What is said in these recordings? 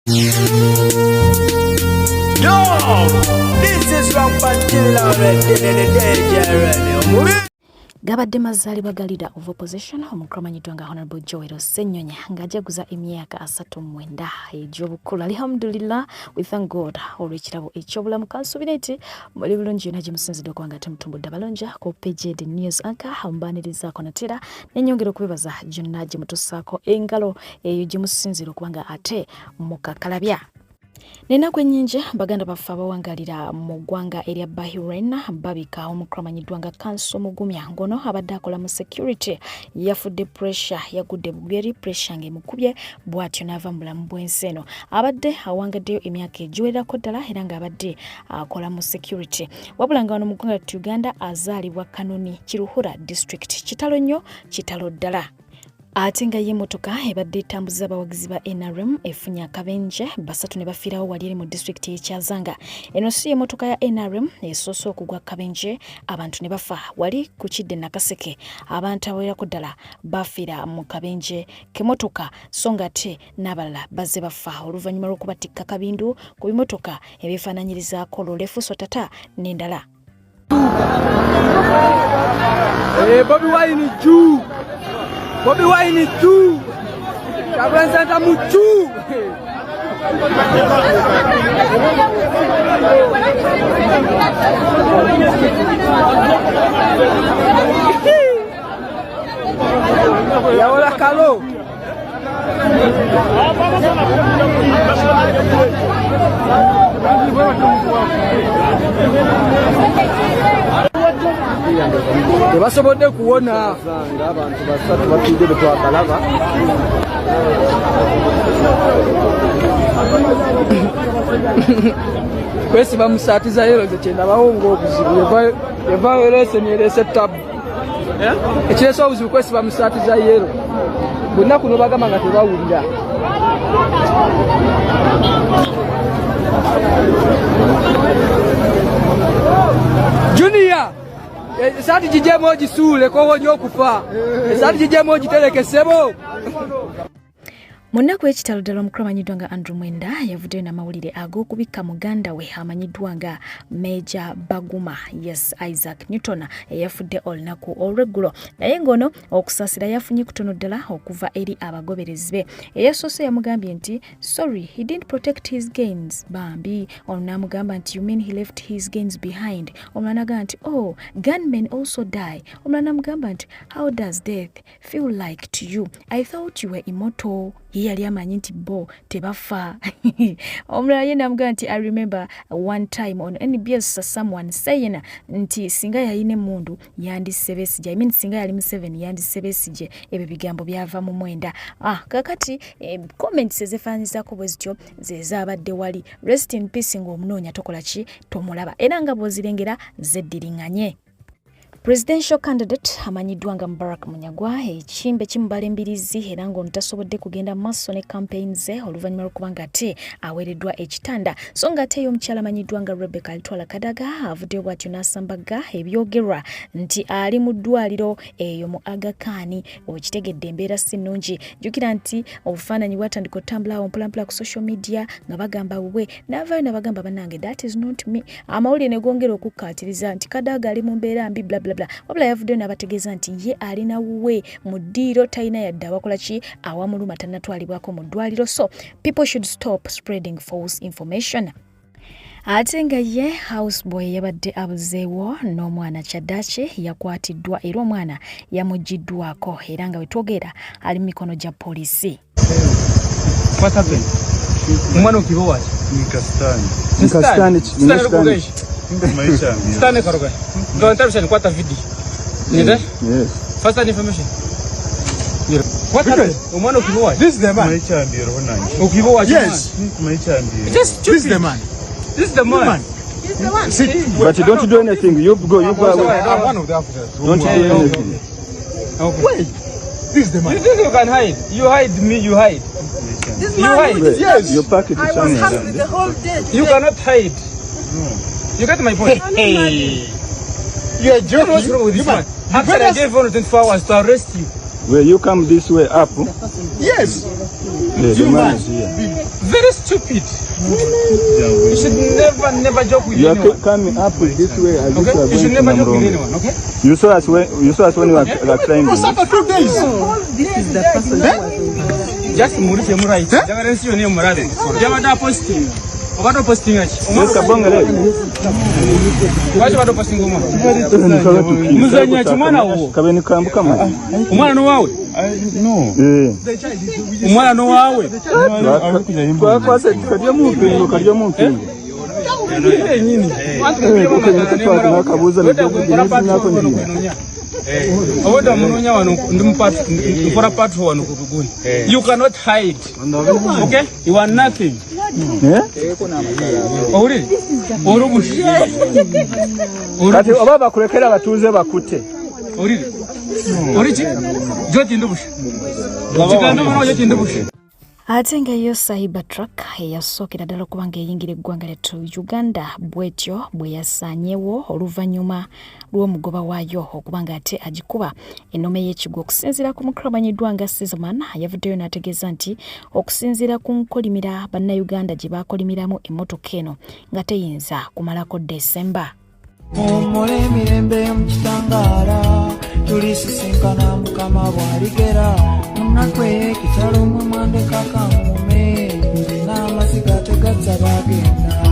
Yo, this is from bajilumbye. Gabadde mazaalibwa galida of opposition omukramanyidwa nga Honorable Joel Ssenyonya ng'ajaguza emyaka 39 egy'obukulu. Alhamdulillah, we thank God olw'ekirabo eky'obulamu. Kansubira nti muli bulungi yonna gye musinzidde okuba nga temutumbudde balonja ku page the news anchor mbaanirizaako natera n'ennyongera okubebaza gyonna gye mutussaako engalo eyo gye musinzira okuba nga ate mukakalabya. Ninaku ennyingi baganda baffe abawangalira mu ggwanga erya Bahrain babika omukramanyidwa nga Kanso Mugumya ngono abadde akola mu security yafudde pressure yagudde bugeri pressure ng'emukubye bw'atyo n'ava mu bulamu bw'ensi eno. Abadde awangaddeyo emyaka egiwererako ddala era ng'abadde akola mu security. Wabula nga wano mu ggwanga lya Uganda azaalibwa Kanoni Kiruhura district kitalo nnyo kitalo ddala. Ate nga y'emmotoka ebadde etambuza abawagizi ba NRM efunye akabenje basatu ne bafiirawo wali eri mu district y'Ekyazanga. Eno si y'emmotoka ya NRM esoose okugwa akabenje abantu ne bafa wali ku Kidde Nakaseke. Abantu abawerako ddala bafiira mu kabenje k'emmotoka so nga ate n'abalala bazze bafa oluvannyuma lw'okubatikka kabindu ku bimmotoka ebyefaananyirizaako Lolefu Sotata n'endala. Bobi Wine Jew. Bobi Wine tu, Kabranzanta mutu. Ya wala kalo. Tebasobodde kuwona ng'abantu basatu batudde betwakalaba. Kwesiba mu saati za yero zekyendabawo ng'obuzibu yevaayo leeseni ereese tabu ekireese obuzibu kwesiba mu saati za yero bonna kuno bagamba nga tebawulira. Junior esati kijemo ogisuule kowonye okufa esati kijemo ogiterekesebo. Mu nnaku ekitalo ddala omukramanyidwa nga Andrew Mwenda yavuddeyo n'amawulire ag'okubikka muganda we amanyiddwa nga Major Baguma Isaac Newton eyafudde olunaku olw'eggulo naye ng'ono okusaasira yafunye kutono ddala okuva eri abagoberezi be. Eyasoose yamugambye nti sorry he didn't protect his gains bambi. Ono n'amugamba nti you mean he left his gains behind. Omulala n'agamba nti oh gunmen also die. Omulala n'amugamba nti how does death feel like to you? I thought you were immortal. Yali amanyi nti bo tebafa. Omulala ye n'amugamba nti I remember one time on NBS someone saying nti singa yayina emmundu yandisse Besigye. I mean singa yali Museveni yandisse Besigye. Ebyo bigambo byava mu Mwenda. Kakati comments ezefaanyizaako bwe zityo ze zaabadde wali. Rest in peace ng'omunoonya tokola ki tomulaba era nga bw'ozirengera zeddiriŋŋanye. Presidential candidate amanyiddwa nga Mubarak Munyagwa ekimbe kimubala embirizi era ng'ono tasobodde kugenda maaso ne campaign ze oluvannyuma lw'okuba nga ate aweereddwa ekitanda so nga ate y'omukyala amanyiddwa nga Rebecca Alitwala Kadaga avuddeyo bw'atyo n'asambaga ebyogerwa nti ali mu ddwaliro eyo mu Aga Khan. Okitegedde embeera si nnungi. Jjukira nti obufaananyi bwatandika otambula mpolampola ku social media nga bagamba bwe n'avaayo n'abagamba bannange that is not me. Amawulire ne gongera okukkaatiriza nti Kadaga ali mu mbeera mbi bla bla. Wabula yavuddeyo n'abategeeza nti ye alina wuwe mu ddiiro talina yadde abakola ki awamuluma tannatwalibwako mu ddwaliro so people should stop spreading false information. Ate nga ye houseboy yabadde abuzeewo n'omwana Kyaddaaki yakwatiddwa era omwana yamuggiddwako era nga wetwogera ali mu mikono gya poliisi. What happened? Omwana okibo waki? Nikastani. Stane karoga. Don't tell me what a video. Yes. First information. What happened? Omwana okibo waki? This is the man. Okibo waki? Yes. Just This is the man. This is the man. He's the man. See, but you don't do anything. You go away. I'm one of the officers. Don't do anything. Okay. Wait. This is the man. You think you can hide? You hide me, you hide. This You man hide. is Yes. Your package I is was somewhere. happy the whole day. You cannot hide. You get my point? Hey. You are joking. What's wrong with this man? After I gave you 24 hours to arrest you. Where you come this way up? Yes. Yeah, the man is here. very stupid. You should never joke with anyone. You are coming up this way as okay? You should never joke with anyone, okay? You saw us when you were climbing. For 2 days. This is the person who was just Murife Murai. Javanesi yoni omurade. Javada posting. Obado posting achi. Yes, kabongere. Wachi bado posting umwana. Muzanya chumwana uwo. Kabeni kambuka mwana. Umwana no wawe. No. Umwana no wawe. Kwa kadiyo mumpingo, kadiyo mumpingo. Nyini. Kabuza nako ndi. Oboda munonya wano ndimupara part wano kuguni. You cannot hide. Okay? You are nothing. Ori. Orubushi. Kati obaba kulekera batuze bakute. Ori. Orichi. Joti ndubushi. Chikando mano joti ndubushi. Ate ngayo Cybertruck eyasookera ddala okuba ng'eyingira eggwanga lyattu Uganda bwetyo bwe yasaanyewo oluvannyuma lw'omugoba waayo okuba ng'ate agikuba ennome y'ekigwo. Okusinziira ku mukulu amanyiddwa nga Sizzleman yavuddeyo n'ategeeza nti okusinziira ku nkolimira bannayuganda gye baakolimiramu emmotoka eno nga teyinza kumalako Desemba. Omole emirembe mu kitangaala tulisisinkana mukama bwaligera munakwe kitalo mwe mwandeka kamume n'amaziga tegazza bagenda.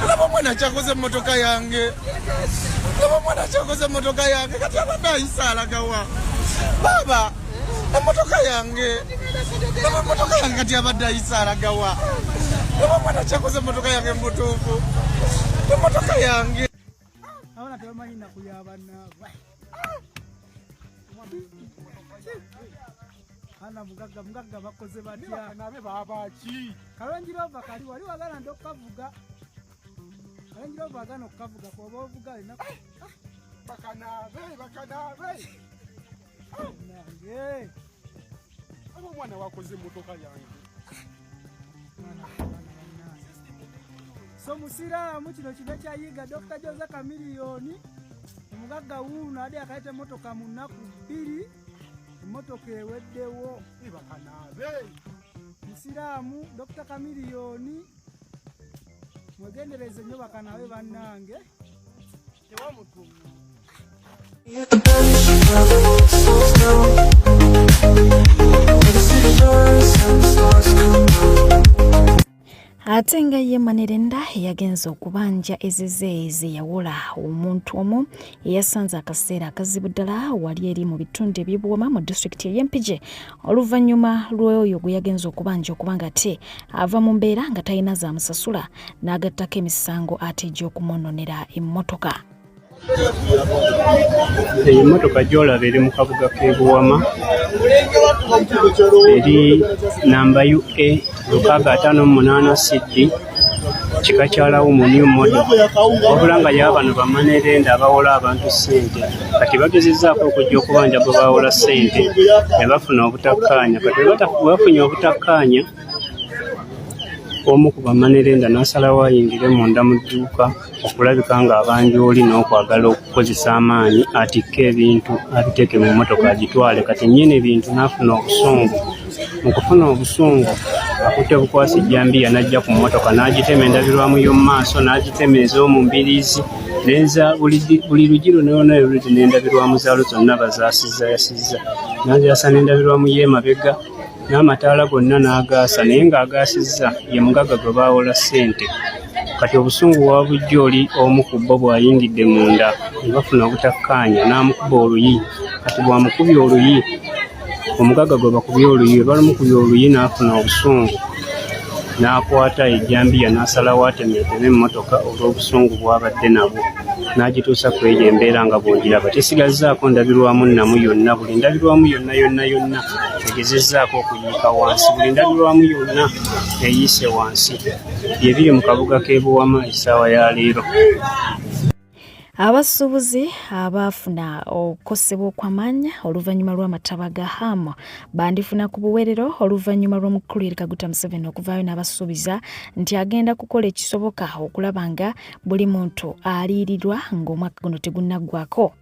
Laba mwana chakoze motoka yange. Laba mwana chakoze motoka yange. Kati abadde isala gawa. Baba, motoka yange. Laba motoka yange kati abadde isala gawa. Laba mwana chakoze motoka yange mutufu. Motoka yange. Abana tebamanyi na kuyabana. Ana mugaga bakoze batya. Nabe baba ki. Kalonjirova kali wali wagana ndokavuga. Kalonjirova wagana okavuga kwa ovuga ina. Bakanabe. Nange. Abo mwana wakoze motoka yange. So musiramu kino kino kyayiga Dr. Jose Kamiliyoni. Omugaga wuno adi akaite motoka mu nnaku 2. Motoka eweddewo ibakanabe musiramu Dr. Kamiliyoni mwegendereze nnyo bakanabe bannange tewamutu. Ate nga ye Manerenda yagenza okubanja ezizeeze yawola omuntu omu eyasanze akaseera akazibu ddala wali eri mu bitundu eby'Obuwoma mu district y'Empigi oluvannyuma lw'oyo gwe yagenza okubanja okubanga ate ava mu mbeera nga talina zaamusasula n'agattako emisango ate egy'okumononera emmotoka. Emmotoka gy'olaba eri mu kabuga k'e-Buwama eri namba UA 658 CD kika kyalawo mu new model wabula nga y'abano bamanerenda abawola abantu ssente kati bagezezzaako okujja okubanja bwe bawola ssente ne bafuna obutakkaanya kati bafunye obutakkaanya omu ku bamanerenda n'asalawo ayingire munda mu dduuka okulabika ng'abanja oli n'okwagala okukozesa amaanyi atikke ebintu abiteeke mu mmotoka agitwale kati nnyini ebintu n'afuna obusungu. Mu kufuna obusungu akutte bukwasi ejjambiya n'ajja ku mmotoka n'agitema endabirwamu y'omu maaso n'agitema ez'omu mbiriizi n'eza buli lugi lwonna luli n'endabirwamu zaalo zonna bazaasizza yasizza n'azaasa n'endabirwamu y'emabega n'amataala gonna n'agaasa naye ng'agaasizza ye mugaga gwe baawola ssente. Kati obusungu wa bujja oli omu ku bo bw'ayingidde munda ne bafuna obutakkaanya n'amukuba oluyi kati bw'amukubya oluyi omugaga gwe bakubye oluyi we balimukubya oluyi n'afuna obusungu n'akwata ejjambiya n'asalawo atemeeteme emmotoka olw'obusungu bw'abadde nabwo n'agituusa ku eyo embeera nga bw'ogiraba tesigazzaako ndabirwamu nnamu yonna buli ndabirwamu yonna egezezzaako okuyiika wansi buli ndabirwamu yonna eyiise wansi bye biri mu kabuga k'e Buwama essaawa ya leero. Abasuubuzi abafuna okukosebwa okw'amaanyi oluvannyuma lw'amataba ga Hama bandifuna ku buweerero oluvannyuma lw'omukulu Yoweri Kaguta Museveni okuvaayo n'abasuubiza nti agenda kukola ekisoboka okulaba nga buli muntu aliirirwa ng'omwaka guno tegunnaggwako.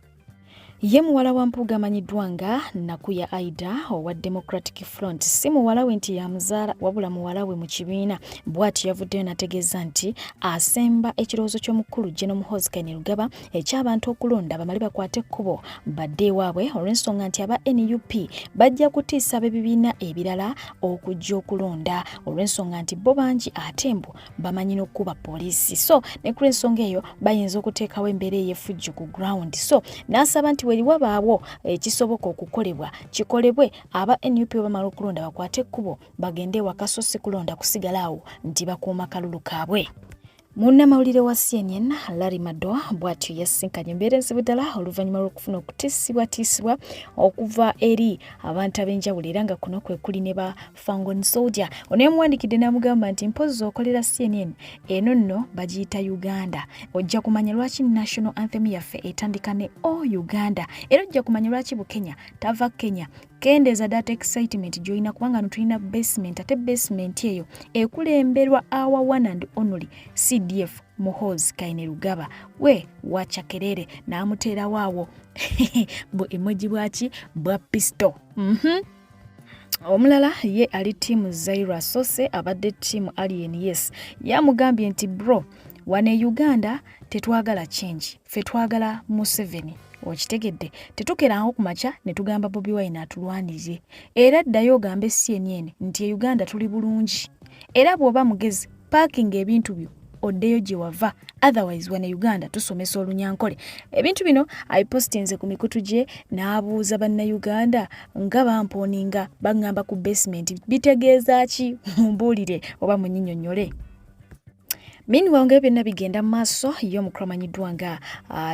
Ye muwala wa Mpuuga amanyiddwa nga Nakuya Aida owa Democratic Front si muwala we nti yamuzaala wabula muwala we mu kibiina bw'atyo yavuddeyo n'ategeeza nti asemba ekirowoozo ky'omukulu General Muhoozi Kainerugaba eky'abantu okulonda bamale bakwate ekkubo badde ewaabwe olw'ensonga nti aba NUP bajja kutiisa ab'ebibiina ebirala okujja okulonda olw'ensonga nti bo bangi ate mbu bamanyi n'okkuba poliisi so ne ku lw'ensonga eyo bayinza okuteekawo embeera ey'effujjo ku ground so n'asaba nti weri wabaawo ekisoboka okukolebwa kikolebwe aba NUP bamala okulonda bakwate ekkubo bagende ewaka so si kulonda kusigalaawo nti bakuuma kalulu kaabwe. Munamawulire wa CNN Larry Madowo bw'atyo yasinkanye embeera enzibu ddala oluvannyuma lw'okufuna okutiisibwa okuva eri abantu ab'enjawulo era nga kuno kwe kuli ne ba Fangon Soldier. Ono yamuwandikidde n'amugamba nti mpozzi okolera CNN eno nno bagiyita Uganda. Ojja kumanya lwaki National Anthem yaffe etandika ne O Uganda era ojja kumanya lwaki Bukenya tava Kenya. Kendeeza data excitement joina kubanga tulina basement ate basement eyo ekulemberwa our one and only CDF Muhoozi Kainerugaba we wachakerere n'amuteera waawo bo emoji bwaki bwa pisto. Omulala ye ali tiimu Zaira Sose abadde tiimu Alien yes yamugambye nti bro wane Uganda tetwagala change fe twagala Museveni. Okitegedde tetukeraho kumacha ne tugamba Bobi Wine atulwanirize era ddayo gambe CNN nti Uganda tuli bulungi era bw'oba mugezi parking ebintu byo oddeyo gye wava otherwise wane Uganda tusomesa olunyankole ebintu bino ayipostinze ku mikutu gye n'abuuza banna-Uganda nga bamponinga bagamba ku basement bitegeeza ki mbuulire oba munyinyonnyole. Meanwhile nga byonna bigenda maaso ye omukulu amanyiddwa nga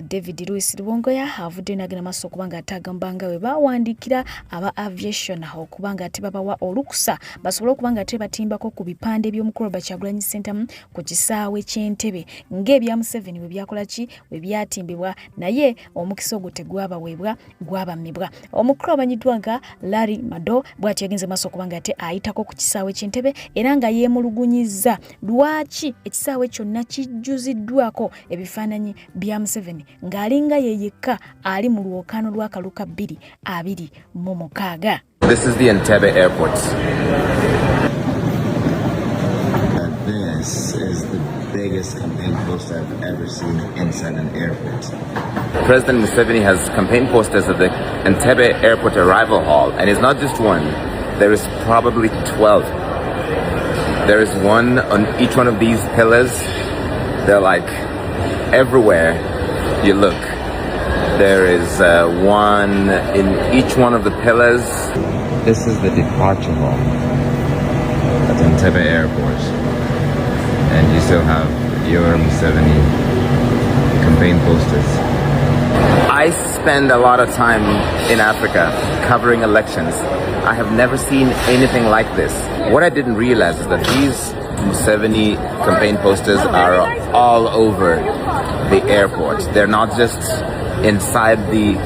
David Louis Rubongoya avudde n'agenda maaso okuba nga atagamba nga we bawandiikira aba aviation okuba nga ate babawa olukusa basobole okuba nga ate batimbako ku bipande by'omukulu Kyagulanyi Center ku kisaawe ky'Entebbe ng'ebya Museveni we byakola ki we byatimbibwa naye omukisa ogwo tegwabaweebwa gwabamibwa. Omukulu amanyiddwa nga Larry Madowo bw'atyo yagenze maaso okuba nga ate ayitako ku kisaawe ky'Entebbe era nga yeemulugunyizza lwaki ekisaawe kyonna kijjuziddwako ebifaananyi bya Museveni ng'alinga ye yekka ali mu lwokaano lw'akaluka 2026. This is the Entebbe airport. This is the biggest campaign poster I've ever seen inside an airport. President Museveni has campaign posters at the Entebbe airport arrival hall, and it's not just one. There is probably 12. There is one on each one of these pillars. They're like everywhere you look. There is one in each one of the pillars. This is the departure hall at Entebbe Airport. And you still have your Museveni campaign posters. I spend a lot of time in Africa covering elections. I have never seen anything like this. What I didn't realize is that these Museveni campaign posters are all over the airport. They're not just inside the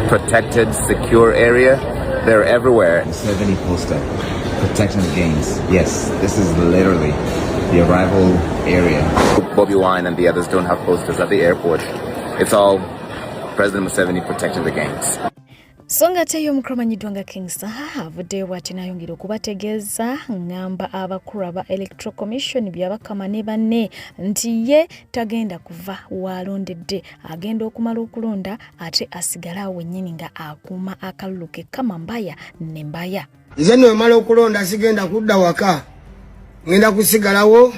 protected, secure area. They're everywhere. Museveni poster, protection gains. Yes, this is literally the arrival area. Bobi Wine and the others don't have posters at the airport. It's all President Museveni protecting the gains. Songa teyo omukulu amanyiddwa nga King Saha avuddeyo bw'ati n'ayongera okubategeeza ngamba abakulu aba Electoral Commission byabakama ne banne nti ye tagenda kuva waalondedde agenda okumala okulonda ate asigalawo wennyini nga akuuma akalulu ke kama mbaya ne mbaya. Nze nno wemala okulonda sigenda kudda waka ngenda kusigalawo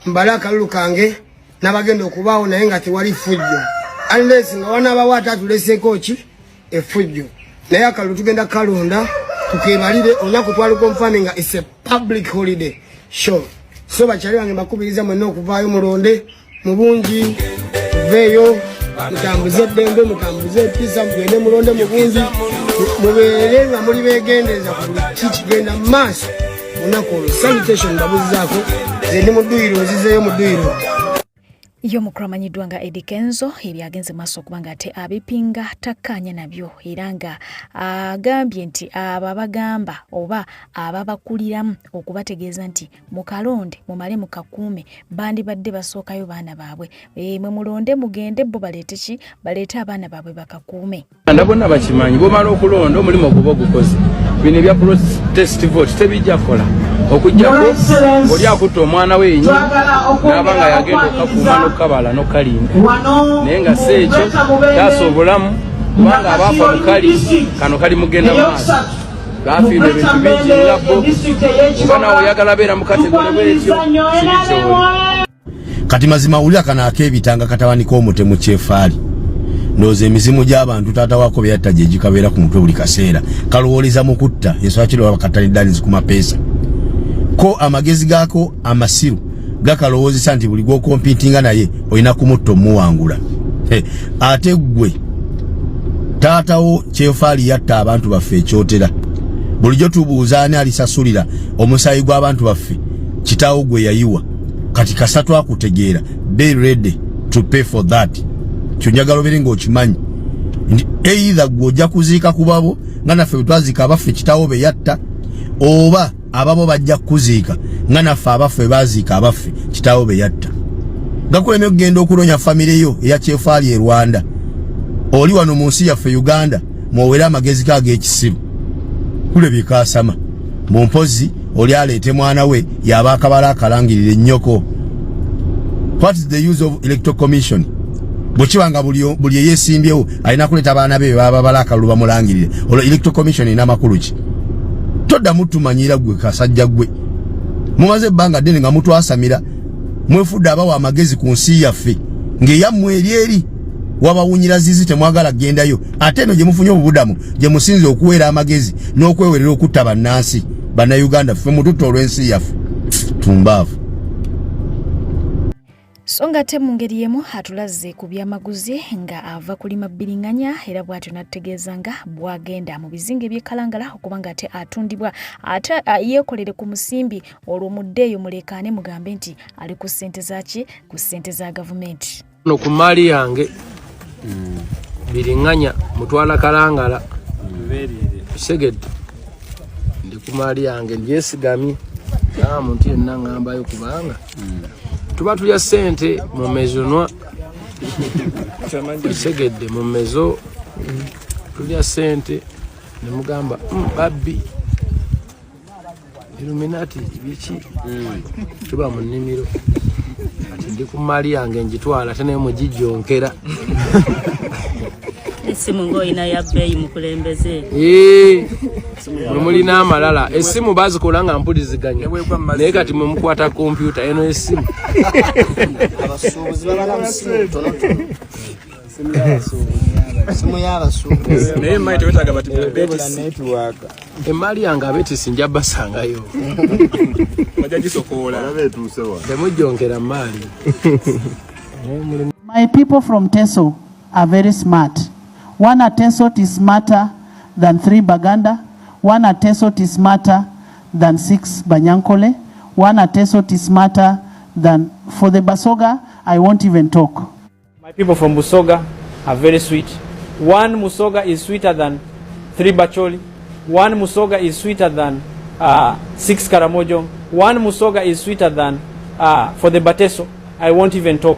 mbala akalulu kange n'abagenda okubaawo naye nga tewali ffujjo unless nga wanaabawo ate atuleseeko ki effujjo naye akalulu tugenda kalonda tukebalire olunaku twali nga it's a public holiday show so bakyali bange bakubiriza mwenna okuvaayo mulonde mu bungi tuveeyo mutambuze eddembe mutambuze empisa mugende mulonde mu bungi mubeere nga muli beegendereza ku buli kikigenda mu maaso olunaku olwo. Salutation mbabuuzizaako ze ndi mu dduyiro nzizeeyo mu dduyiro. Y'omukulu amanyiddwa nga Eddie Kenzo ebyagenze maaso okubanga ate abipinga takkaanya nabyo era nga agambye nti ababagamba oba ababakuliramu okubategeeza nti mukalonde mumale mukakuume bandibadde basookayo baana baabwe mwe mulonde mugende bo baleete abaana baabwe bakakuume. Bonna bakimanyi bw'omala okulonda omulimu oguba ogukoze bino ebya protest vote tebijja kukola okujjako oli akutta omwana we yennyini n'aba nga yagenda okakuuma n'okukabala n'okalinda naye nga si ekyo taasa obulamu kubanga abaafa mukali kano kali mugenda maaso baafiirwa ebintu bingi ngabbo oba nawe oyagala beera mu kategole bwetyo sirikyoli. Kati mazima Mawulire kanaako ebitanga katabani k'omutemu kyefaali ndoze emizimu gy'abantu taata wako byatta gye gikabeera ku mutwe buli kaseera kalowoleza mu kutta ensonga kiro bakataliddanizi ku mapeesa ko amagezi gaako amasiru gakalowoozesa nti buli gw'okompitinga naye olina kumutta omuwangula. Ate ggwe taatawo kyefaali yatta abantu baffe ekyotera bulijjo tubuuza ani alisasulira omusaayi gw'abantu baffe kitaawo gwe yayiwa kati kasatu akutegeera be ready to pay for that. Kyonjagala obeere ng'okimanyi either gw'ojja kuziika ku babo nga naffe bwe twaziika abaffe kitaawo be yatta oba ababo bajja kuziika nga naffe abaffe baziika abaffe kitaawo be yatta. Gakulemye okugenda okunonya famire yo eya kyefaali e Rwanda oli wano mu nsi yaffe Uganda mwowere amagezi g'ekisiru kulebye kaasama mu mpozi oli aleete mwana we yaba akabala akalangirira ennyoko. What is the use of electoral commission? Bwekibanga buli eyeesimbyewo alina kuleeta abaana be baba balakalu bamulangirire olwo electoral commission ina makulu ki? Toddamu tumanyira gwe kasajja gwe mumaze ebbanga ddene nga mutwasamira mwefudde abawa amagezi ku nsi yaffe ng'eyammwe eri wabawunyira zizi temwagala gendayo ate eno gye mufunye obubudamu gye musinze okuweera amagezi n'okwewerera okutta bannansi bannayuganda ffe mututta olw'ensi yaffe tumbaavu. So nga ate mu ngeri yemu atulaze ku byamaguzi nga ava kulima bbiriŋŋanya era bw'atyo n'ategeeza nga bw'agenda mu bizinga eby'ekkalangala okuba nga ate atundibwa ate yeekolere ku musimbi olwo muddeeyo mulekaane mugambe nti ali ku ssente zaki ku ssente za gavumenti. No ku maali yange bbiriŋŋanya mutwala kalangala segedde ndi ku maali yange ndyesigamye muntu yenna ŋŋambayo kubanga tuba tulya ssente mu mezonwa segedde mu mezo tulya ssente ne mugamba babbi Illuminati biki tuba mu nnimiro ati ndi ku maali yange njitwala ate naye mugijjonkera esimu ng'olina ya bbeeyi mukulembeze mulina amalala essimu bazikola nga mpuliziganya naye kati mwe mukwata kompyuta eno essimu abasuubuzi babala musimu tonotono simu y'abasuubuzi naye maite wetaaga bati emaali yange abetisi nja basangayo temujjonkera maali. My people from Teso are very smart. One at Teso is smarter than 3 Baganda. One at Teso is smarter than 6 Banyankole. One at Teso is smarter than... For the Basoga, I won't even talk. My people from Busoga are very sweet. One Musoga is sweeter than 3 Bacholi. One Musoga is sweeter than 6 Karamojo. One Musoga is sweeter than... for the Bateso, I won't even talk.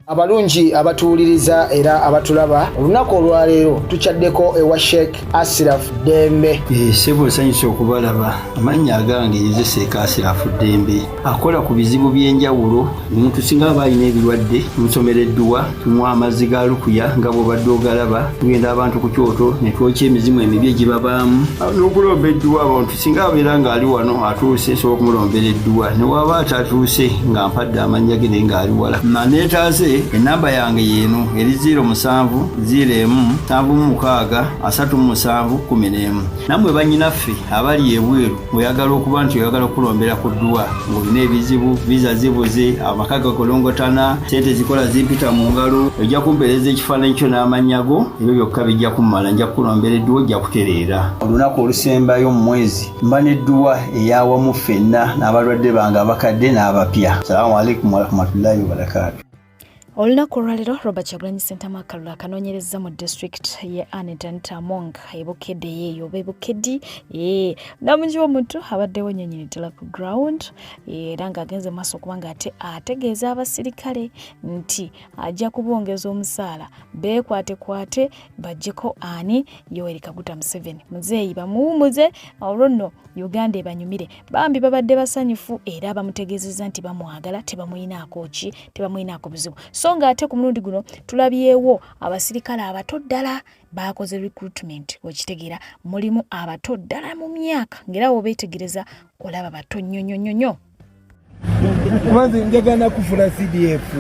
Abalungi abatuuliriza era abatulaba olunaku olwaleero tukyaddeko ewa Sheikh Asiraf Dembe. Sebo sanyusa okubalaba amannya agange Seeka Asiraf Dembe akola ku bizibu by'enjawulo omuntu singa aba alina ebirwadde musomereddwa tunywa amazzi ga lukuya nga bw'obadde ogalaba tugenda abantu ku kyoto ne twokya emizimu emibi egibabaamu n'okulombeddwa abantu singa abeera ng'ali wano atuuse sobola okumulombereddwa ne waba atatuuse nga mpadde amannya ge naye ng'ali wala neetaase enamba yange yeno eri 0707763711 namwe bannyinaffe abali ebweru oyagala okuba nti oyagala okulombera ku ddwa ng'olina ebizibu viza zibuze amaka gakolongotana sente zikola zimpita mu ngalo ojja kumpeereza ekifaananyi kyo n'amanyago ebyo byokka bijja kummala nja kukulombera edduwa ojja kutereera olunaku olusembayo mu mwezi mba n'edduwa eyawamu ffenna n'abalwadde bange abakadde n'abapya. Salaamu alaikum warahmatullahi wabarakatuh. Olunaku olwaleero Robert Kyagulanyi Ssentamu akalulu akanoonyereza mu district ye Anita Mong ebukedde yeeyo bebukeddi namungi w'omuntu abaddewo nnyonnyini ddala ku ground era ng'agenze maaso kubanga ate ategeeza abasirikale nti ajja kubongeza omusaala beekwatekwate bajjeko ani Yoweri Kaguta Museveni muzeeyi bamuwumuze olwo nno Uganda ebanyumire bambi babadde basanyufu era bamutegeezezza nti bamwagala tebamuyinaako ki tebamuyinaako buzibu so nga ate ku mulundi guno tulabyewo abasirikale abato ddala bakoze recruitment okitegeera mulimu abato ddala mu myaka ngera obeetegereza olaba bato nnyo kubanze njagala kufuna CDF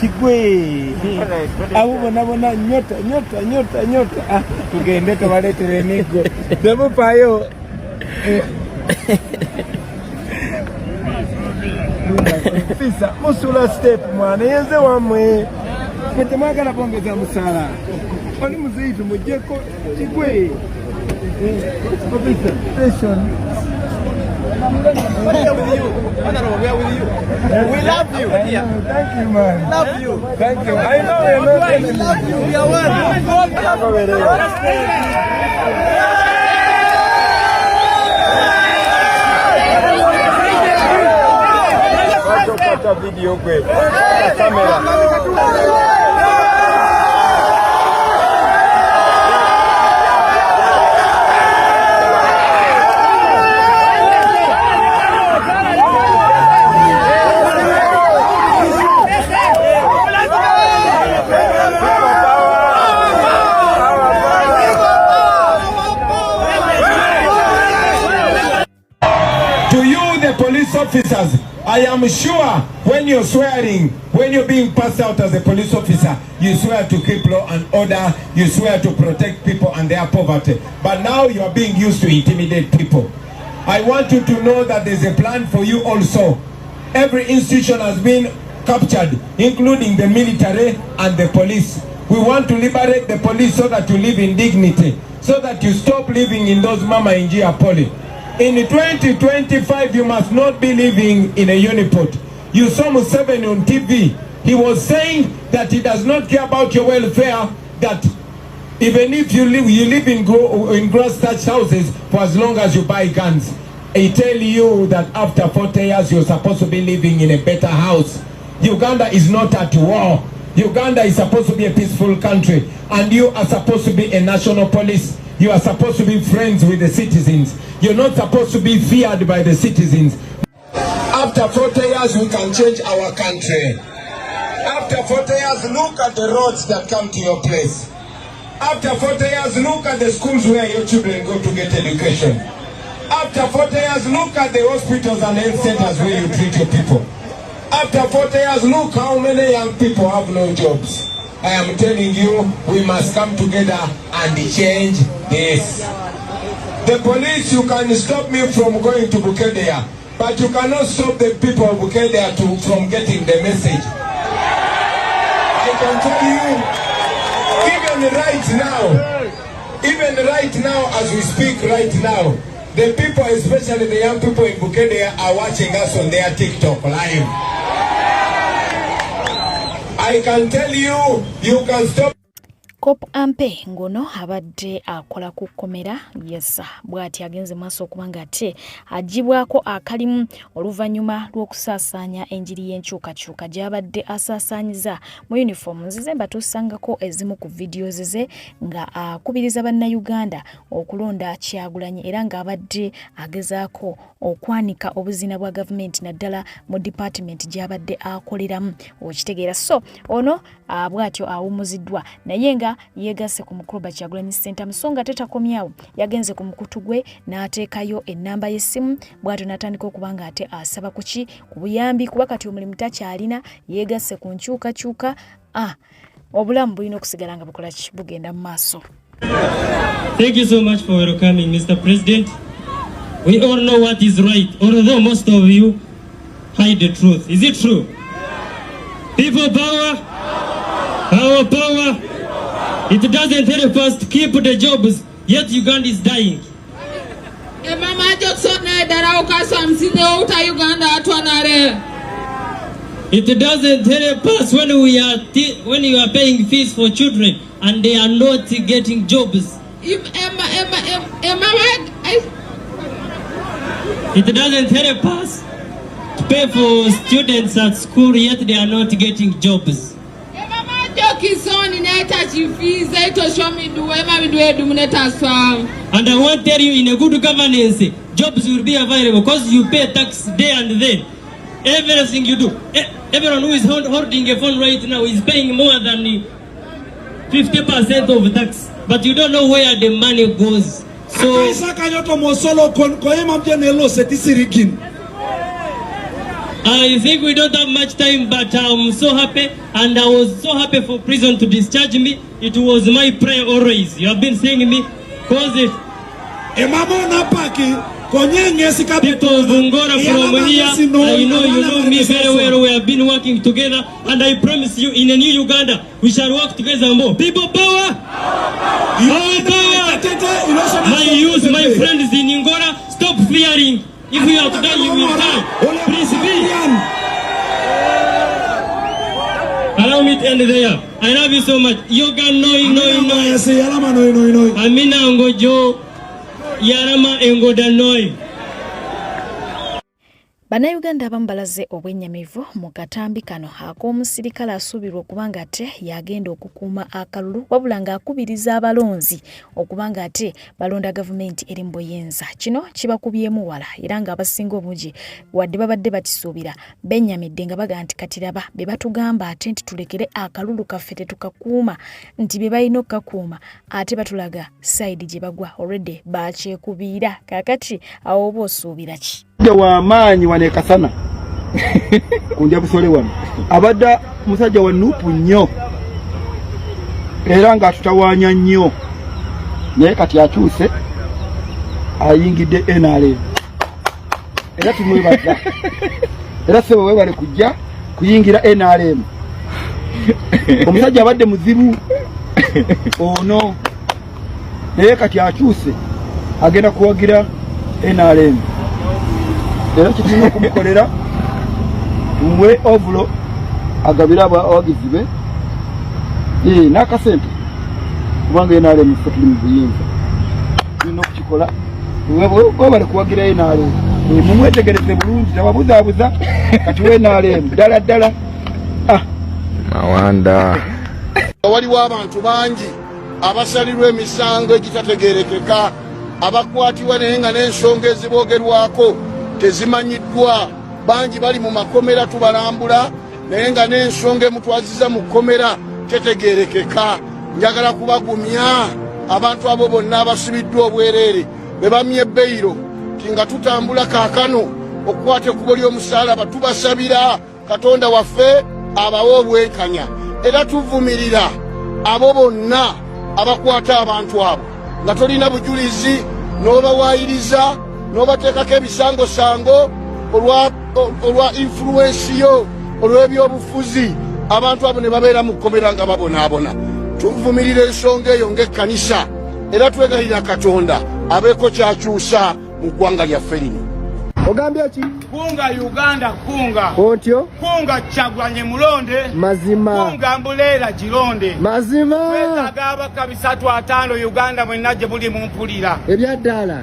kigwe abo bona nyota tugende tubaleetere emigo temupayo Fisa, musula step mwana yenze wamwe mutemwagala bongeza musala oli muziitu mujeko kigwe officer station we love you. Thank you, man. Love you. Thank you. I know you're not enemies. Love you. We are one. Video great. Camera. To you, the police officers, I am sure when you're swearing, when you're being passed out as a police officer, you swear to keep law and order, you swear to protect people and their poverty. But now you are being used to intimidate people. I want you to know that there's a plan for you also. Every institution has been captured, including the military and the police. We want to liberate the police so that you live in dignity, so that you stop living in those Mama Njia Poli. In 2025, you must not be living in a uniport. You saw Museveni on TV. He was saying that he does not care about your welfare, that even if you live in grass-thatched houses for as long as you buy guns. I tell you that after 40 years, you're supposed to be living in a better house. Uganda is not at war. Uganda is supposed to be a peaceful country, and you are supposed to be a national police. You are supposed to be friends with the citizens. You're not supposed to be feared by the citizens. After 40 years, we can change our country. After 40 years, look at the roads that come to your place. After 40 years, look at the schools where your children go to get education. After 40 years, look at the hospitals and health centers where you treat your people. After 40 years, look how many young people have no jobs. I am telling you, we must come together and change this. The police, you can stop me from going to Bukedea, but you cannot stop the people of Bukedea from getting the message. I can tell you, even right now, as we speak right now, the people, especially the young people in Bukedea, are watching us on their TikTok live. I can tell you, you can stop. Kop ampe ngono abadde akola ku komera yesa bwati agenze maso kubanga ate ajibwako akalimu oluvanyuma lw'okusaasanya enjiri y'enkyukakyuka gy'abadde asaasaanyiza mu uniform nzize batusangako ezimu ku videos ze nga akubiriza bannayuganda okulonda Kyagulanyi era ng'abadde agezaako okwanika obuzina bwa gavumenti naddala mu department gy'abadde akoleramu okitegeera so ono bwatyo awumuziddwa naye nga yegasse ku mukulu Kyagulanyi Ssentamu songa tetakomyawo yagenze ku mukutu gwe n'ateekayo ennamba y'essimu bw'atyo n'atandika okubanga ate asaba kuki ku buyambi kuba kati omulimu takyalina yegasse ku nkyukakyuka obulamu bulina okusigala nga bukola bugenda mu maaso. Thank you so much for welcoming, Mr. President. We all know what is right, although most of you hide the truth. Is it true? People power, our power. It doesn't help us to keep the jobs, yet Uganda is dying. It doesn't help us when when you are paying fees for children and they are not getting jobs. It doesn't help us to pay for students at school yet they are not getting jobs. And I want to tell you, in a good governance, jobs will be available because you pay tax day and then. Everything you do, everyone who is holding a phone right now is paying more than 50% of tax, but you don't know where the money goes. So I think we don't have much time, but I'm so happy, and I was so happy for prison to discharge me. It was my prayer always. You have been saying me, cause it. People of Ungora from here, I know you know me very well. We have been working together, and I promise you, in a new Uganda, we shall work together more. People power! Power! My youth, my friends in Ungora, stop fearing. If you have to die, you will die. Please be. Allow me to end there. I love you so much. You can know. Amina ngojo. Yarama engoda noi. Bannayuganda abamu balaze obwennyamivu mu katambi kano ak'omusirikale asuubirwa okuba nga ate yagenda okukuuma akalulu wabula ng'akubiriza abalonzi okuba nga ate balonda gavumenti eri mu buyenza. Kino kibakubyemu wala era ng'abasinga obungi wadde babadde bakisuubira bennyamidde nga baga nti katiraba be batugamba ate nti tulekere akalulu kaffe tetukakuuma nti be balina okukakuuma ate batulaga sayidi gye bagwa already bakyekubiira. Kaakati awo oba osuubira ki? Wa maanyi wane kasana kunja busole wano abadda musajja wa nupu nnyo era nga tutawanya nnyo naye kati akyuse ayingidde NRM era tumwebaza era sebo webale kujja kuyingira NRM omusajja abadde muzibu ono naye kati akyuse agenda kuwagira NRM. Era kitino kumukolera mwe ovulo agabira abawagizi be nakasente kubanga yenale mufutuli mu buyinza bino kukikola webale kuwagira yenale mumwetegereze bulungi tababuzaabuza kati wenale ddala mawanda waliwo abantu bangi abasalirwa emisango egitategerekeka abakwatibwa naye nga n'ensonga eziboogerwako tezimanyiddwa. Bangi bali mu makomera tubalambula naye nga n'ensonga emutwaziza mu kkomera tetegerekeka. Njagala kubagumya abantu abo bonna abasibiddwa obwereere be bamye ebbeiro tinga tutambula kaakano okukwata ekkubo ly'omusaalaba tubasabira Katonda waffe abawe obwenkanya era tuvumirira abo bonna abakwata abantu abo nga tolina bujulizi n'obawaayiriza n'obateekako ebisangosango olwa influence yo olw'ebyobufuzi abantu abo ne babeera mu kkomera nga babonaabona. Tuvumirira ensonga eyo ng'ekkanisa era twegayirira Katonda abeeko kyakyusa mu ggwanga lyaffe lino. Ogambye ki? Kunga Uganda kunga. Otyo? Kunga Kyagulanyi mulonde. Mazima. Kunga Mbuleera gironde. Mazima. Twetaaga abaka 3-5 Uganda mwenna gye muli mu mpulira. Ebyaddala.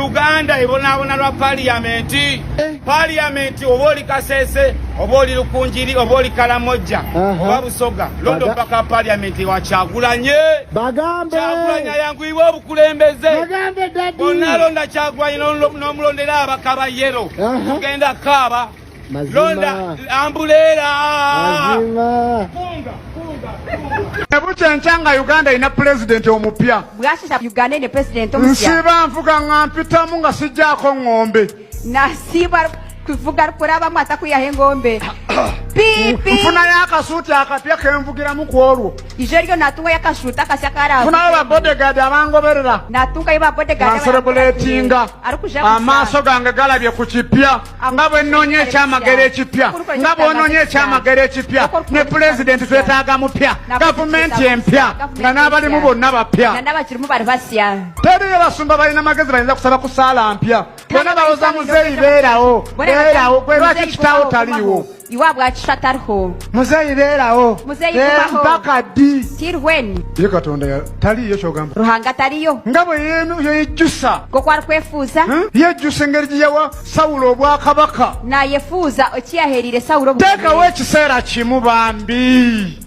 Uganda ebonaabona lwa parliamenti. Parliamenti oba oli Kasese, oba oli Lukunjiri, oba oli Kalamojja, oba Busoga. Londo mpaka parliamenti wa Kyagulanyi. Bagambe. Kyagulanyi ayanguyibwa obukulembeze. Bagambe dadi. Bonna londa Kyagulanyi n'omulondera abaka ba yero. Tugenda kaaba. Londa Ambuleera. Mazima. Ebuchencanga Uganda ina president omupya. Bwashisha Uganda ine president omupya. Nsiba nfuka ngampitamu nga sijjako ng'ombe. Nasiba kuvuga kuraba mwata kuyahe ng'ombe. Pipi. Nfuna y'akasuuti akapya kenvugiramu kwolwo. Ijeryo natunga y'akasuuti akasyakara. Nfuna aba bodyguard abangoberera. Natunga y'aba bodyguard. Nancelebratinga. Amaaso gange galabye ku kipya. Nga bwe nnoonye ekyamagero ekipya. Nga bw'onoonye ekyamagero ekipya. Ne president twetaaga mupya. Gavumenti empya. Nga n'abalimu bonna bapya. N'abakirimu bali basya. Teriyo basumba balina amagezi bayinza kusaba ku ssaala mpya. Bonna balowooza muzeeyi beerawo. Beerawo. Gwe lwaki kitaawo taliiwo. iwabwa chatariho muzeyi beerawo mpaka ddi till when ye katonda taliyo kyogamba ruhanga taliyo nga bwe yejjusa gwe kwali kwefuuza yejjusa engeri gye yawa Sawulo obwakabaka nayefuuza ekiyaheerire Sawulo teekawo ekiseera kimu bambi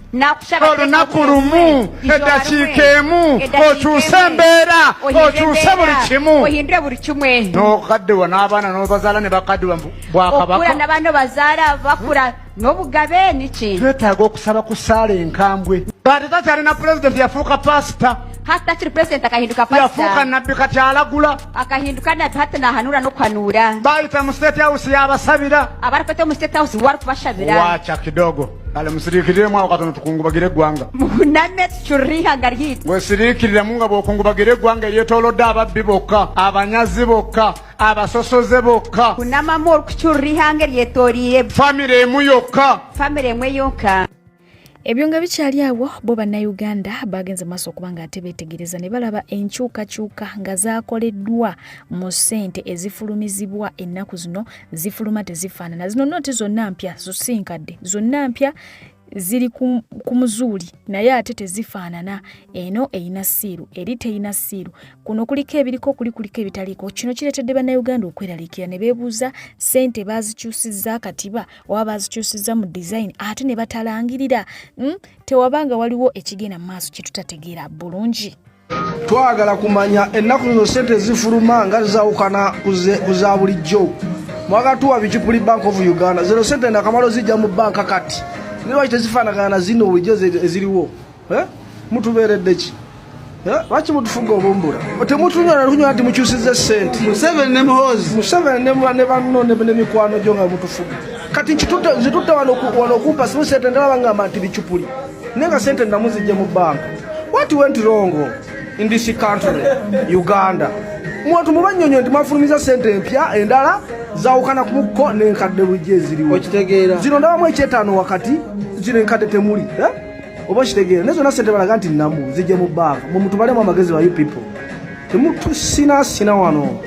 olunaku lumu eddakiika emu okyuse embeera okyuse buli kimu ohindure buli kimwe n'okaddewa n'abaana n'obazaala ne bakaddewa bwakabaka okula n'abaana bazaala bakula n'obugabe niki twetaaga okusaba ku ssaala enkambwe ate takyalina pulezidenti yafuuka pasita hata kiri president akahinduka pastor yafuuka nabbi kati alagula akahinduka nabbi hata nahanura n'okwanura bayita mu state house yabasabira abarapete mu state house wari kubashabira wacha kidogo ale musirikirire mwa wakati tukungubagire gwanga muname churiha ngarihita wesirikirire munga bokungubagire gwanga yetolodde ababbi bokka abanyazi bokka abasosoze bokka kunama mor kuchuriha ngeri yetorire family emu yokka ebyo nga bikyali awo bo bannayuganda bagenze maaso okuba nga ate beetegereza ne balaba enkyukakyuka nga zaakoleddwa mu ssente ezifulumizibwa ennaku zino zifuluma tezifaanana zino noti zonna mpya zosinkadde zonna mpya ziri ku muzuuli naye ate tezifaanana eno eyina siiru eri teyina siiru kuno kuliko ebiriko kuliko ebitaliko kino kireetedde bannayuganda okweraliikira ne beebuuza ssente baazikyusizza akatiba oba baazikyusizza mu design ate ne batalangirira tewabanga waliwo ekigenda mu maaso kyetutategeera bulungi twagala kumanya ennaku zino ssente zifuluma nga zizawukana ku za bulijjo mwagatuwa bicupuli Bank of Uganda zero ssente nakamalo zijja mu banka kati niba tezifaanagana na zino bulijjo eziriwo mutubeeredde ki lwaki mutufuga obumbula temutunywa nti mukyusizza ssente Museveni ne muhozi Museveni ne banno n'emikwano gyo nga mutufuga kati zitutte wano okumpa simu ssente ndala bangamba nti bicupuli naye nga ssente namu zijja mu banka. What went wrong in this country Uganda? Mwatu mubanyonyo nti mwafulumiza ssente empya endala zawukana kumukko n'enkadde bulijjo eziriwo okitegeera zino ndabamu ekyetaano wakati zino enkadde temuli oba okitegeera naye zonna ssente balaga nti namu zijje mu banka mumutubalemu amagezi wa you people temutusina wano.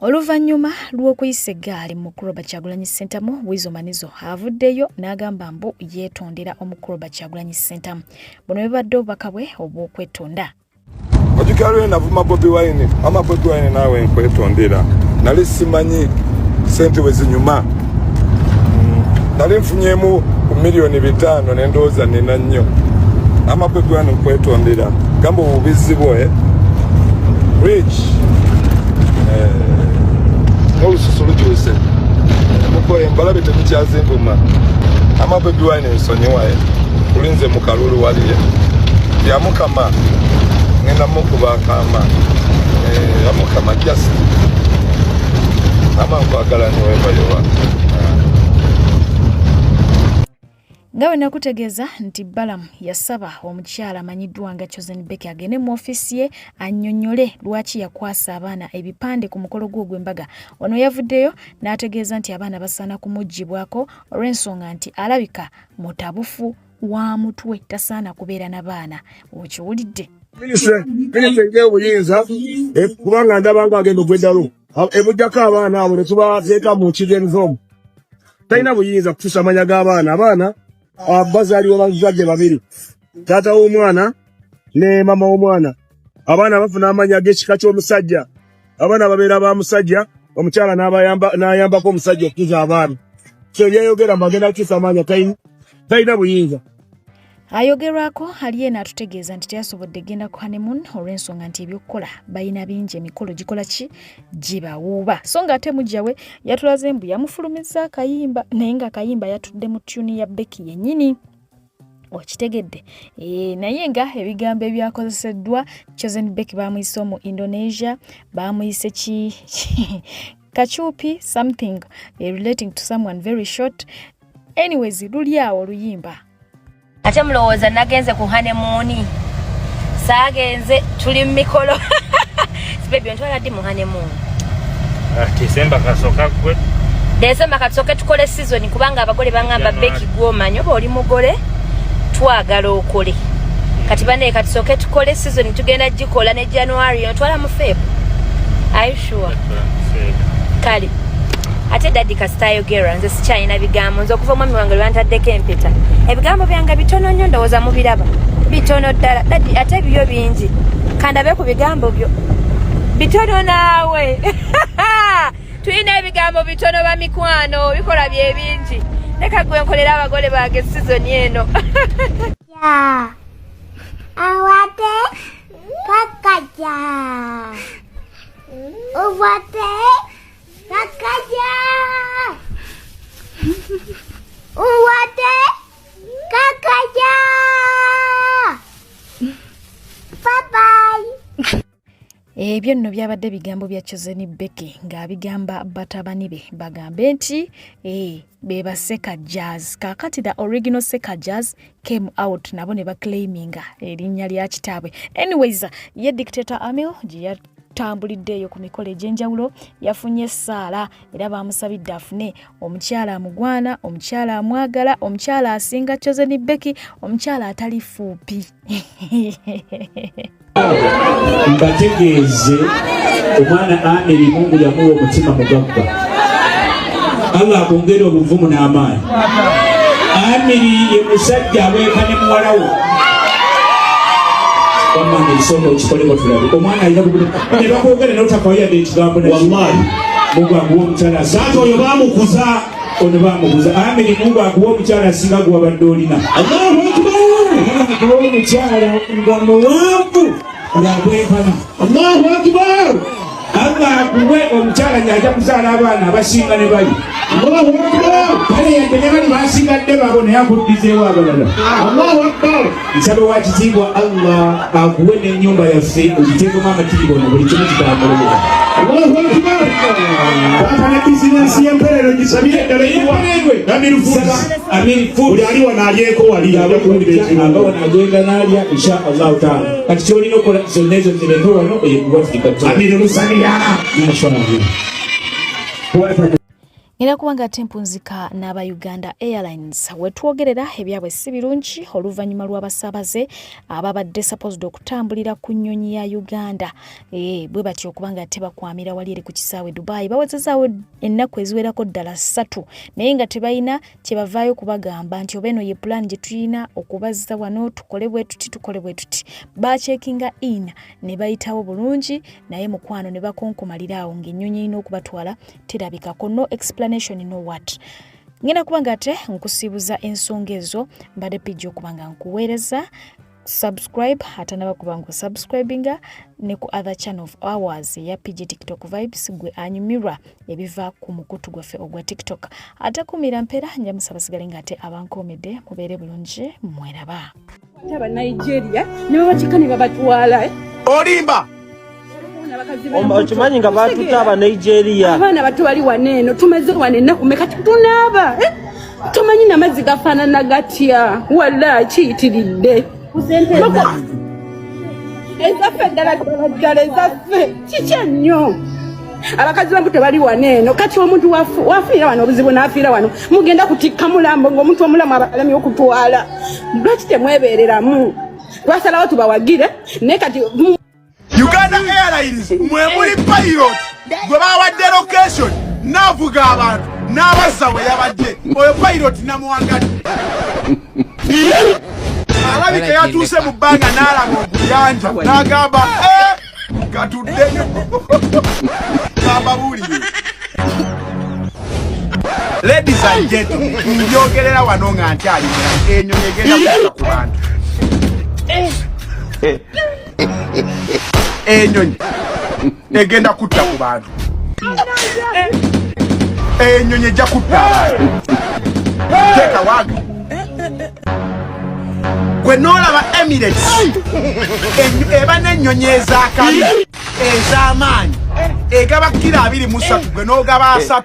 Oluvannyuma lw'okuyisa eggaali mu Kuroba Kyagulanyi Ssentamu Wizo Manizo avuddeyo n'agamba mbu yeetondera omukuroba Kyagulanyi Ssentamu buno bibadde obubaka bwe obw'okwetonda. Ojukalo navuma Bobi Wine ama Bobi Wine nawe nkwetondera nali simanyi ssente wezinyuma nali nfunyemu ku milioni 5 n'endowooza nina nnyo ama Bobi Wine nkwetondera gamba obubizi bwe rich olususu lukyuse mukoye mbalabe temukyazimvuma ama Bobi Wine nsonyiwaye kulinze mu kalulu waliye yamukama ngenda mukuba kama yamukama just ama kwagala niwe bayowa Ngawe nakutegeeza nti Balamu yasaba omukyala amanyiddwa nga Chosen Beki agende mu ofisi ye annyonnyole lwaki yakwasa abaana ebipande ku mukolo gw'embaga. Ono yavuddeyo n'ategeeza nti abaana basaana kumuggyibwako olw'ensonga nti alabika mutabufu wa mutwe tasaana kubeera n'abaana. Okiwulidde? Minisitule ng'obuyinza kubanga ndaba nga agenda ogw'eddalo ebuddako abaana abo ne tubateeka mu children's talina buyinza kutuusa amanya g'abaana. Abaana bazaaliwa bazadde babiri, taata w'omwana ne mama w'omwana. Abaana bafuna amanya g'ekika ky'omusajja. Abaana babeera ba musajja, omukyala n'ayambako omusajja okutuza abaana. So yayogera magenda kutuusa amanya talina buyinza. Ayogerwako aliye n'atutegeeza nti teyasobodde genda ku honeymoon olw'ensonga nti ebyokukola balina bingi emikolo gikola ki gibawuuba. So nga ate mujjawe yatulaze mbu yamufulumiza akayimba naye nga akayimba yatudde mu tuni ya Beki yennyini. Okitegedde naye nga ebigambo ebyakozeseddwa Chosen Beki bamuyise mu Indonesia bamuyise ki kachupi something relating to someone very short. Anyways luli awo luyimba. Ate mulowooza nagenze ku honeymoon saagenze tuli mu mikolo sibebi ntwala ddi mu honeymoon December kasooka gwe December kasooka tukole season kubanga abagole bangamba Beki gw'omanyi oba oli mugole twagala okole kati bane katusooke tukole season tugenda gikola ne January ntwala mu Feb. Are you sure? Kali ate daddy kasitayogera nze sikyalina bigambo nze okuva omwami wange lwantaddeko empeta ebigambo byange bitono nnyo ndowooza mubiraba bitono ddala daddy ate biyo bingi kandabe ku bigambo byo bitono naawe tulina ebigambo bitono bamikwano bikola bye bingi leka gwe nkolera abagole bange sizoni eno awate kakaja uwate kakaja uwate kakaja bye-bye. Ebyo nno byabadde bigambo bya Chosen Becky ng'abigamba batabani be bagambe nti beba Seka Jazz. Kakati the original Seka Jazz came out nabo ne baclaiminga erinnya lya kitaabwe. Anyways, ye dictator Amil gye yatambuliddeeyo ku mikolo egy'enjawulo yafunye essaala era bamusabidde afune omukyala amugwana, omukyala amwagala, omukyala asinga Chosen Becky, omukyala atali fuupi. Mbategeeze omwana Amiri Mungu yamuwa omutima mugagga. Allah akongere obuvumu n'amaanyi. Amiri ye musajja aweeka ne muwala we. Wammange ekisonga okikoleko tulabe. Omwana alina bugulu. Ne bakwogera n'otakawayadde ekigambo nakyo. Wallahi. Mungu akuwa omukyala asinga. Oyo baamukuza. Ono baamukuza. Amiri Mungu akuwa omukyala asinga gwe wabadde olina. Allahu Akbar. Akuwa omukyala nga muwanvu. Ng'akwekana. Allahu Akbar. Allah akuwe omukyala gy'ajja kuzaala abaana abasinga ne bali. Allahu Akbar. Kale yadde ne bali basigadde babo naye akuddizeewo abalala. Allahu Akbar. Nsaba wa kitiibwa Allah akuwe n'ennyumba yaffe ogiteekemu amatiibwa ono buli kimu kitambulira. Allahu Akbar. Papa ne bizinensi y'emperero gisabire ddala yiwa. Amiri Foods. Buli ali wano alyeko wali abakumbira ekirundo. Aba wano agenda n'alya insha Allahu taala. Kati kyolina okukola zonna ezo zireete wano eyekuwatika. Amiri Lusani. Era kubanga tempunzika n'aba Uganda Airlines wetwogerera ebyabwe si birungi oluvannyuma lw'abasaabaze ababadde supposed okutambulira ku nnyonyi ya Uganda bwe batyo okubanga tebakwamira wali eri ku kisaawe Dubai bawezezaawo ennaku eziwerako ddala 3 naye nga tebalina kyebavaayo kubagamba nti oba eno ye plan gye tulina okubazza wano tukole bwe tuti bachekinga in ne bayitawo bulungi naye mukwano ne bakonkomaliraawo ng'ennyonyi erina okubatwala terabikako no explanation no what. Ngina kubanga ate nkusibuza ensonga ezo mbadde page okubanga nkuweereza subscribe hata nabakuba nku subscribinga ne ku other channel of ours ya PG TikTok vibes gwe anyumirwa ebiva ku mukutu gwaffe ogwa TikTok ate kumira mpera nja musabasigale ngate abankomedde mubeere bulungi mweraba aba Nigeria nibo bakikani babatwala olimba okimanyi nga batutaba Nigeria abaana bato bali waneeno tumeze wanena kumeka tunaaba tumanyi namazzi gafaanana gatya walla kiyitiridde ezaffe ddala ezaffe kiki ennyo abakazi bambu tebali waneeno kati omuntu wafiira wano obuzibu n'afiira wano mugenda kutikka mulambo ng'omuntu omulamu abalamye okutwala lwaki temwebeereramu twasalawo tubawagire naye kati Uganda Airlines mwe muli pilot gwe bawadde location n'avuga abantu n'abazza we yabadde oyo pilot namuwangadde alabika yatuuse mu bbanga n'alaba oguyanja n'agamba katudde kababuulire ladies and gentlemen ndyogerera wano nga nti ali enyonyi egenda kutuka ku bantu enyonyi egenda kutta ku bantu enyonyi ejja kutta abantu teeka waga gwe noolaba Emirates eba n'ennyonyi ez'akali ez'amaanyi egaba kilo 23 gwe n'ogaba 3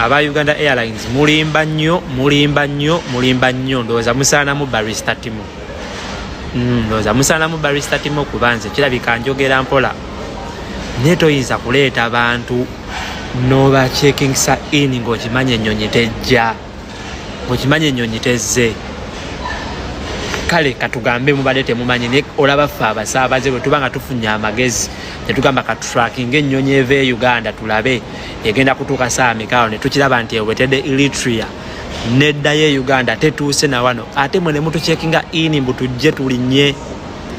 aba Uganda Airlines mulimba nnyo ndowooza musaanamu barista timu ndowooza musaanamu barista timu kubanze kirabika njogera mpola naye toyinza kuleeta abantu noba checkingsa in ng'okimanya ennyonyi tejja ng'okimanya ennyonyi tezze kale katugambe mubadde temumanyi ne olaba ffe abasaabaze bwe tuba nga tufunye amagezi ne tugamba katutracking ennyonyi eva e Uganda tulabe egenda kutuuka saa mikaawo ne tukiraba nti ewetedde Eritrea neddayo e Uganda tetuuse na wano ate mwe ne mutucekinga ini mbu tujje tulinnye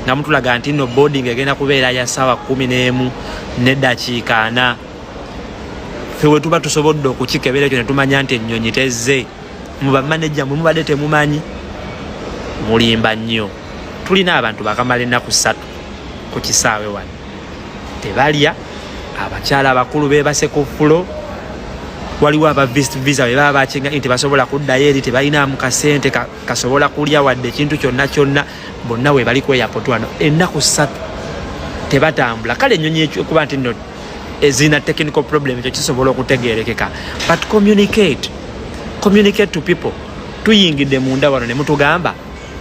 nga mutulaga nti nno boarding egenda kubeera ya ssaawa 11 n'eddakiika 4 ffe we tuba tusobodde okukikebera ekyo ne tumanya nti ennyonyi tezze mubamanejja mwe mubadde temumanyi mulimba nnyo. Tulina abantu bakamala ennaku 3 ku kisaawe wano tebalya, abakyala abakulu beebase ku ffulo, waliwo aba visa bwe baba bakinga nti basobola kuddayo eri tebalinamu kasente kasobola kulya wadde ekintu kyonna kyonna, bonna we bali ku airport wano ennaku 3 tebatambula. Kale ennyonyi ekuba nti nno ezina technical problem ekyo kisobola okutegeerekeka, but communicate to people. Tuyingidde munda wano ne mutugamba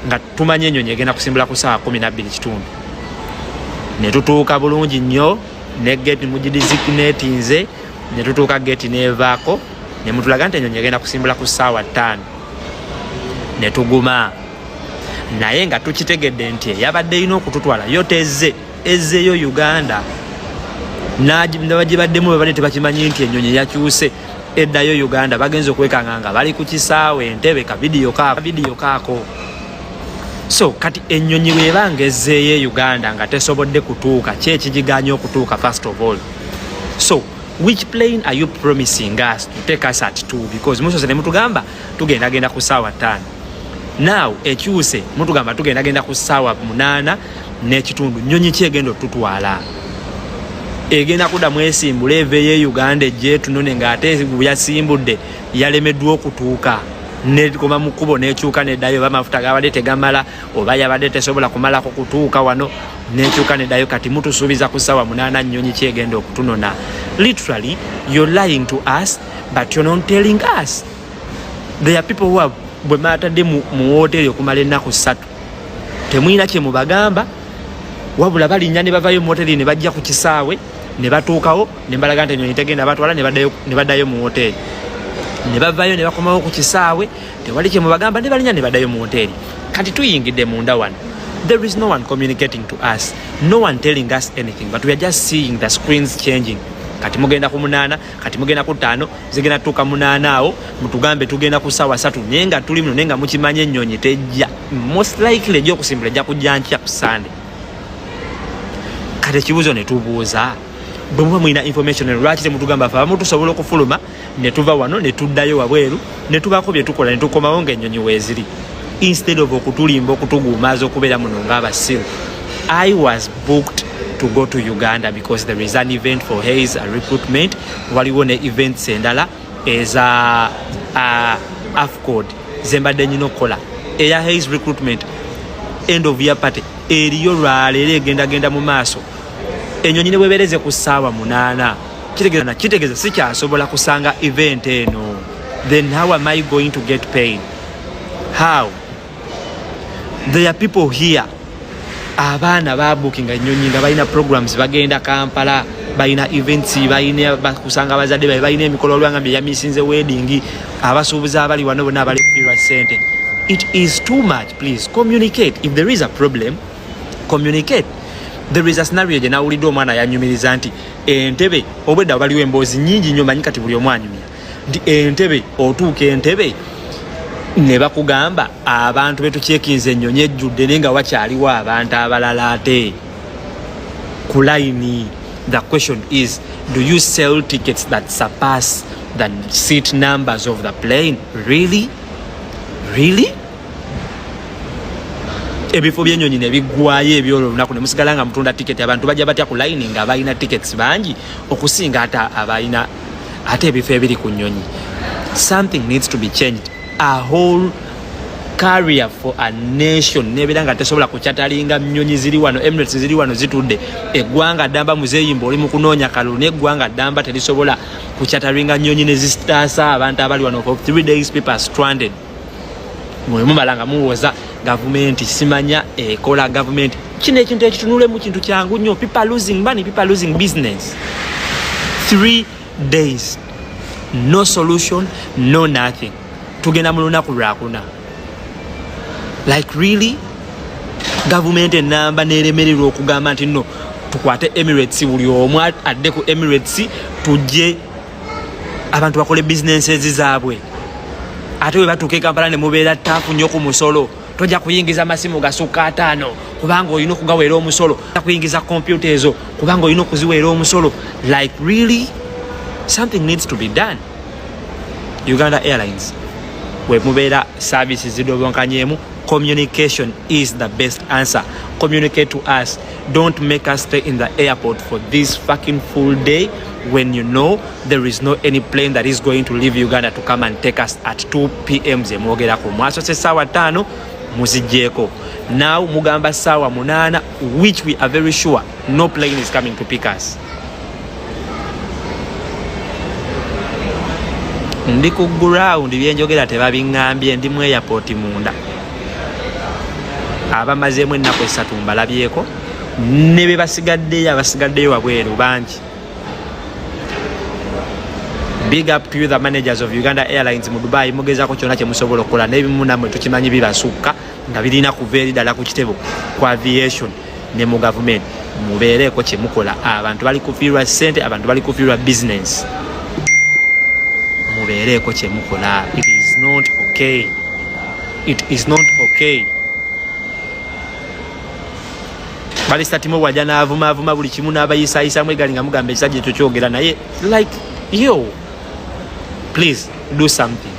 nga tumanye ennyonyi egenda kusimbula ku ssaawa 12:00 ne tutuuka bulungi nnyo ne gate mugidesignate nze ne tutuuka gate neevaako ne mutulaga nti ennyonyi egenda kusimbula ku ssaawa 5 ne tuguma, naye nga tukitegedde nti eyabadde irina okututwala yo ezzeeyo Uganda nabagibaddemu babadde tebakimanyi nti ennyonyi yakyuse eddayo Uganda bagenza okwekanga nga bali ku kisaawe Entebbe ka video kaako. So kati ennyonyi bwebanga ezzeeyo Uganda nga tesobodde kutuuka kyekigiganya okutuuka first of all. So which plane are you promising us to take us at 2? Because musose ne mutugamba tugenda ku ssaawa 5. Now ekyuse mutugamba tugenda ku ssaawa 8 n'ekitundu. Nnyonyi ki egenda otutwala? Egenda kuddamu esimbula eveeyo Uganda ejje tunone ng'ate yasimbudde yalemeddwa okutuuka nekoma mu kkubo n'ekyuka n'eddayo, oba amafuta gabadde tegamala oba yabadde tesobola kumalako kutuuka wano n'ekyuka n'eddayo. Kati mutusuubiza ku ssaawa 8 nnyonyi ki egenda okutunona? Literally you're lying to us but you're not telling us. There are people who have bwe matadde mu hoteri okumala ennaku 3 temuyina kye mubagamba, wabula balinnya ne bavayo mu hoteri ne bajja ku kisaawe ne batuukawo ne balaga nti ennyonyi tegenda batwala ne baddayo mu hoteri, ne bavayo ne bakomawo ku kisaawe tewali kye mubagamba ne balinnya ne baddayo mu hoteri. Kati tuyingidde munda wano, there is no one communicating to us, no one telling us anything, but we are just seeing the screens changing. Kati mugenda ku 8, kati mugenda ku 5, zigenda tuuka 8 awo mutugambe tugenda ku ssaawa 3 naye nga tuli muno naye nga mukimanye ennyonyi tejja, most likely ejja okusimbula ejja kujja nkya ku Sunday. Kati ekibuuzo ne tubuuza, bwe muba mulina information lwaki temutugamba ffe abamu tusobola okufuluma ne tuva wano ne tuddayo wabweru ne tubaako bye tukola ne tukomawo ng'ennyonyi weeziri, instead of okutulimba okutuguumaaza okubeera muno ng'abasiru. I was booked to go to Uganda because there is an event for Hayes recruitment. Waliwo ne events endala eza AFCOD zembadde nnyo okukola eya Hayes recruitment end of year party eriyo lwaleero egenda mu maaso. Ennyonyi ne bwebereze ku ssaawa 8 kitegeeza sikyasobola kusanga event eno. Then how am I going to get paid? How? There are people here, abaana babukinga ennyonyi nga balina programs bagenda Kampala, balina events, balina kusanga bazadde babe, balina emikolo olwangambye yamisinze wedding, abasuubuzi abali wano bonna abali kufiirwa ssente. It is too much. Please communicate. If there is a problem, communicate. There is a scenario gye nawulidde omwana yanyumiriza nti Entebbe obwedda waliwo emboozi nnyingi nnyo, manyi kati buli omu anyumya nti Entebbe otuuka Entebbe ne bakugamba abantu betukyekinze ennyonyi ejjudde naye nga wakyaliwo abantu abalala ate ku layini. The question is, do you sell tickets that surpass the seat numbers of the plane? Really? Ebifo by'ennyonyi ne biggwayo eby'olunaku ne musigala nga mutunda tiketi, abantu bajja batya ku layini nga balina tickets bangi okusinga abalina ate ebifo ebiri ku nnyonyi. Something needs to be changed. A whole career for a nation nebeera nga tesobola kukyatalinga nnyonyi ziri wano, Emirates ziri wano zitudde, eggwanga ddamba muzeeyimba oli mu kunoonya kalulu n'eggwanga ddamba terisobola kukyatalinga nnyonyi ne zitaasa abantu abali wano for 3 days. People are stranded. Mwe mumala nga muwoza gavumenti simanya ekola gavumenti kino ekintu ekitunulemu kintu kyangu nnyo. People losing money, people losing business. 3 days, no solution, no nothing. Tugenda mu lunaku lwakuna. Like really? Government enamba neremererwa okugamba nti no tukwate Emirates buli omu adde ku Emirates tujje abantu bakole businesses zaabwe. Ate we batuuka Kampala ne mubeera ttaafu nnyo ku musolo. Tojja kuyingiza masimu gasukka 5 kubanga olina okugaweera omusolo. Kuyingiza computer ezo kubanga olina okuziweera omusolo. Like really something needs to be done. Uganda Airlines we mubeera services zidobonkanyemu. Communication is the best answer. Communicate to us. Don't make us stay in the airport for this fucking full day when you know there is no any plane that is going to leave Uganda to come and take us at 2 p.m. Zemogera ko mwaso se sawa 5 muzijeko. Now mugamba sawa 8, which we are very sure no plane is coming to pick us. Ndi ku ground byenjogera tebabingambye ndi mu airport munda. Abamazemu ennaku 3 mbalabyeko ne be basigaddeyo wabweru bangi. Big up to you the managers of Uganda Airlines mu Dubai mugezaako kyonna kye musobola okukola n'ebimu nammwe tukimanyi bibasukka nga birina kuva eri ddala ku kitebo kwa aviation ne mu government mubeereeko kye mukola. Abantu bali kufiirwa ssente, abantu bali kufiirwa business. Mubeereeko kye mukola. It is not okay. It is not okay. Bali statimo wajja n'avuma buli kimu n'abayisaayisa mwegali nga mugamba ekisajja ekyo kyogera naye like yo please do something.